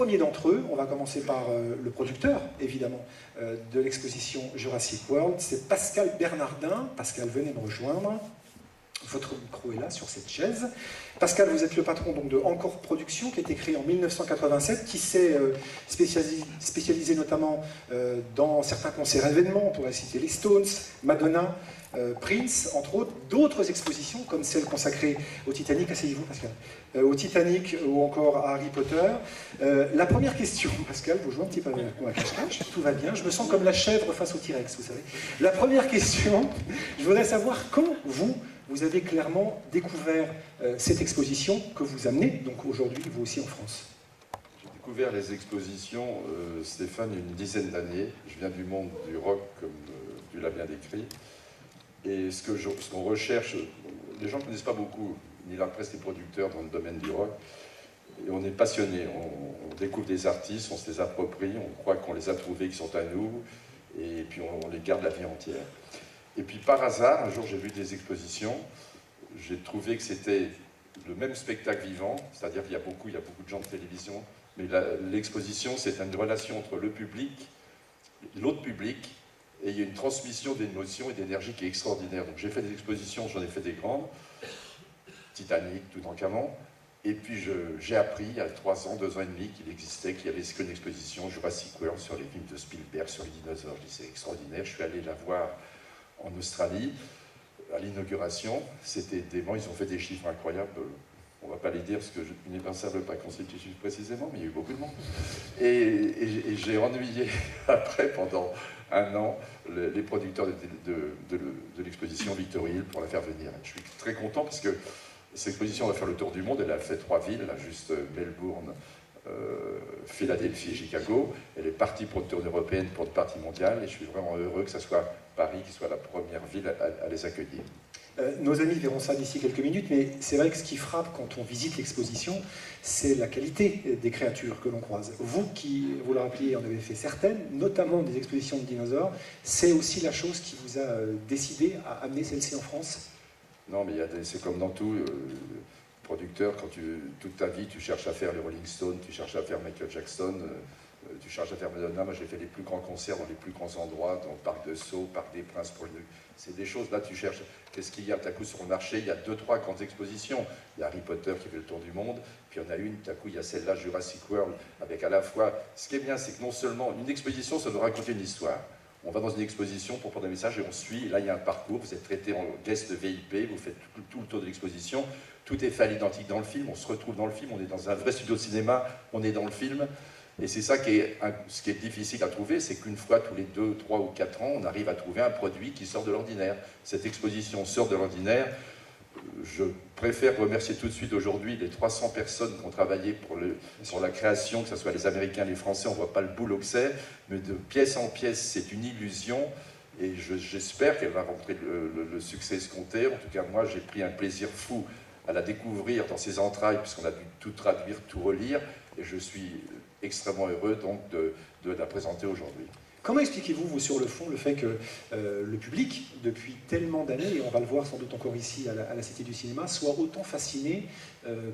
premier d'entre eux, on va commencer par le producteur, évidemment, de l'exposition Jurassic World, c'est Pascal Bernardin. Pascal, venez me rejoindre. Votre micro est là, sur cette chaise. Pascal, vous êtes le patron donc, de Encore Productions, qui a été créé en 1987, qui s'est spécialisé notamment dans certains concerts événements, on pourrait citer les Stones, Madonna, Prince, entre autres, d'autres expositions, comme celle consacrée au Titanic, asseyez-vous Pascal, au Titanic ou encore à Harry Potter. La première question, Pascal, vous jouez un petit peu avec moi à cache-cache, tout va bien, je me sens comme la chèvre face au T-Rex, vous savez. La première question, je voudrais savoir quand vous avez clairement découvert cette exposition que vous amenez, donc aujourd'hui, vous aussi en France. J'ai découvert les expositions, Stéphane, il y a une dizaine d'années. Je viens du monde du rock, comme tu l'as bien décrit. Et ce qu'on recherche, les gens ne connaissent pas beaucoup, ni la presse, ni les producteurs dans le domaine du rock. Et on est passionné, on découvre des artistes, on se les approprie, on croit qu'on les a trouvés, qui sont à nous, et puis on les garde la vie entière. Et puis par hasard, un jour j'ai vu des expositions, j'ai trouvé que c'était le même spectacle vivant, c'est-à-dire qu'il y a beaucoup de gens de télévision, mais l'exposition c'est une relation entre le public, l'autre public, et il y a une transmission d'émotions et d'énergie qui est extraordinaire. Donc j'ai fait des expositions, j'en ai fait des grandes, Titanic, Toutankhamon, et puis j'ai appris il y a 3 ans, 2 ans et demi qu'il existait, qu'il y avait une exposition Jurassic World sur les films de Spielberg, sur les dinosaures. Je dis c'est extraordinaire, je suis allé la voir en Australie, à l'inauguration, c'était dément, ils ont fait des chiffres incroyables, on ne va pas les dire parce que Universal ne veut pas qu'on cite les chiffres précisément, mais il y a eu beaucoup de monde. Et j'ai ennuyé après, pendant 1 an, les producteurs de l'exposition Victor Hill pour la faire venir. Je suis très content parce que cette exposition va faire le tour du monde, elle a fait 3 villes, là, juste Melbourne, Philadelphie et Chicago. Elle est partie pour une tournée européenne, pour une partie mondiale, et je suis vraiment heureux que ce soit Paris qui soit la première ville à les accueillir. Nos amis verront ça d'ici quelques minutes, mais c'est vrai que ce qui frappe quand on visite l'exposition, c'est la qualité des créatures que l'on croise. Vous qui, vous le rappeliez, en avez fait certaines, notamment des expositions de dinosaures, c'est aussi la chose qui vous a décidé à amener celle-ci en France? Non, mais c'est comme dans tout. Producteur, quand toute ta vie tu cherches à faire les Rolling Stones, tu cherches à faire Michael Jackson, tu cherches à faire Madonna. Moi j'ai fait les plus grands concerts dans les plus grands endroits, dans le Parc de Sceaux, Parc des Princes. C'est des choses, là tu cherches, qu'est-ce qu'il y a tout à coup sur le marché? Il y a 2-3 grandes expositions. Il y a Harry Potter qui fait le tour du monde, puis il y en a une, tout à coup il y a celle-là, Jurassic World, avec à la fois, ce qui est bien c'est que non seulement, une exposition ça doit raconter une histoire. On va dans une exposition pour prendre un message et on suit. Là, il y a un parcours. Vous êtes traité en guest VIP, vous faites tout le tour de l'exposition. Tout est fait à l'identique dans le film. On se retrouve dans le film. On est dans un vrai studio de cinéma. On est dans le film. Et c'est ça ce qui est difficile à trouver, c'est qu'une fois tous les 2, 3 ou 4 ans, on arrive à trouver un produit qui sort de l'ordinaire. Cette exposition sort de l'ordinaire. Je préfère remercier tout de suite aujourd'hui les 300 personnes qui ont travaillé pour la création, que ce soit les Américains, les Français, on ne voit pas le boulot que c'est, mais de pièce en pièce, c'est une illusion, et j'espère qu'elle va rencontrer le succès escompté. En tout cas, moi, j'ai pris un plaisir fou à la découvrir dans ses entrailles, puisqu'on a dû tout traduire, tout relire, et je suis extrêmement heureux donc de la présenter aujourd'hui. Comment expliquez-vous, vous, sur le fond, le fait que le public, depuis tellement d'années, et on va le voir sans doute encore ici à la Cité du Cinéma, soit autant fasciné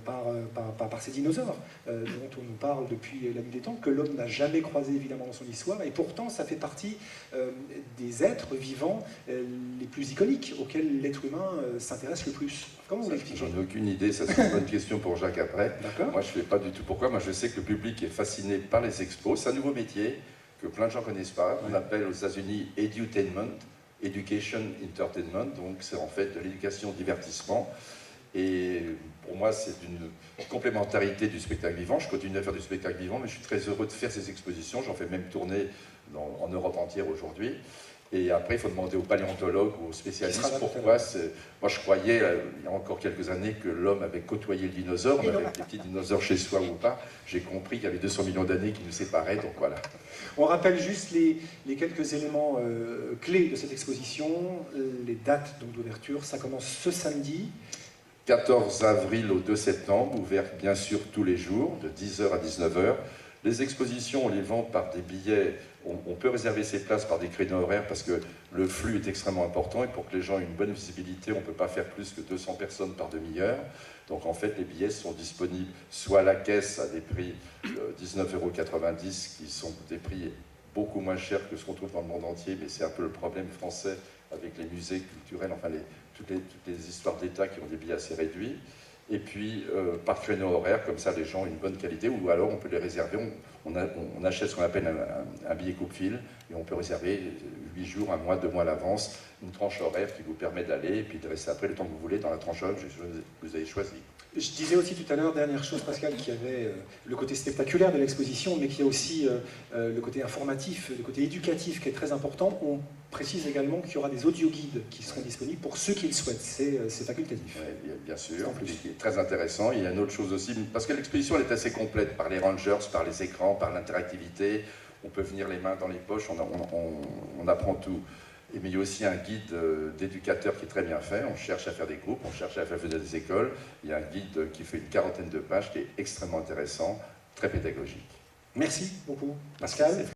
par ces dinosaures dont on nous parle depuis la nuit des temps, que l'homme n'a jamais croisé évidemment dans son histoire, et pourtant ça fait partie des êtres vivants les plus iconiques, auxquels l'être humain s'intéresse le plus. Comment vous l'expliquez? J'en ai aucune idée, ça c'est une bonne question pour Jacques après. Moi je ne sais pas du tout pourquoi, moi je sais que le public est fasciné par les expos, c'est un nouveau métier que plein de gens ne connaissent pas. On appelle aux États-Unis edutainment, education entertainment, donc c'est en fait de l'éducation divertissement. Et pour moi, c'est une complémentarité du spectacle vivant. Je continue à faire du spectacle vivant, mais je suis très heureux de faire ces expositions. J'en fais même tourner en Europe entière aujourd'hui. Et après, il faut demander aux paléontologues ou aux spécialistes pourquoi. Moi, je croyais, il y a encore quelques années, que l'homme avait côtoyé le dinosaure. On avait des petits dinosaures chez soi ou pas. J'ai compris qu'il y avait 200 millions d'années qui nous séparaient, donc voilà. On rappelle juste les quelques éléments clés de cette exposition, les dates d'ouverture. Ça commence ce samedi. 14 avril au 2 septembre, ouvert bien sûr tous les jours, de 10h à 19h. Les expositions, on les vend par des billets. On peut réserver ses places par des créneaux horaires parce que le flux est extrêmement important et pour que les gens aient une bonne visibilité, on ne peut pas faire plus que 200 personnes par demi-heure. Donc en fait, les billets sont disponibles soit à la caisse à des prix 19,90 € qui sont des prix beaucoup moins chers que ce qu'on trouve dans le monde entier, mais c'est un peu le problème français avec les musées culturels, enfin toutes les histoires d'État qui ont des billets assez réduits. Et puis par créneau horaire, comme ça les gens ont une bonne qualité, ou alors on peut les réserver, on achète ce qu'on appelle un billet coupe-fil, et on peut réserver 8 jours, 1 mois, 2 mois à l'avance, une tranche horaire qui vous permet d'aller, et puis de rester après le temps que vous voulez dans la tranche horaire que vous avez choisie. Je disais aussi tout à l'heure, dernière chose Pascal, qu'il y avait le côté spectaculaire de l'exposition, mais qu'il y a aussi le côté informatif, le côté éducatif qui est très important. On précise également qu'il y aura des audio-guides qui seront disponibles pour ceux qui le souhaitent, c'est facultatif. Oui, bien sûr, c'est très intéressant. Il y a une autre chose aussi, parce que l'exposition elle est assez complète, par les rangers, par les écrans, par l'interactivité, on peut venir les mains dans les poches, on apprend tout. Mais il y a aussi un guide d'éducateur qui est très bien fait. On cherche à faire des groupes, on cherche à faire venir des écoles. Il y a un guide qui fait une 40aine de pages qui est extrêmement intéressant, très pédagogique. Merci beaucoup, Pascal.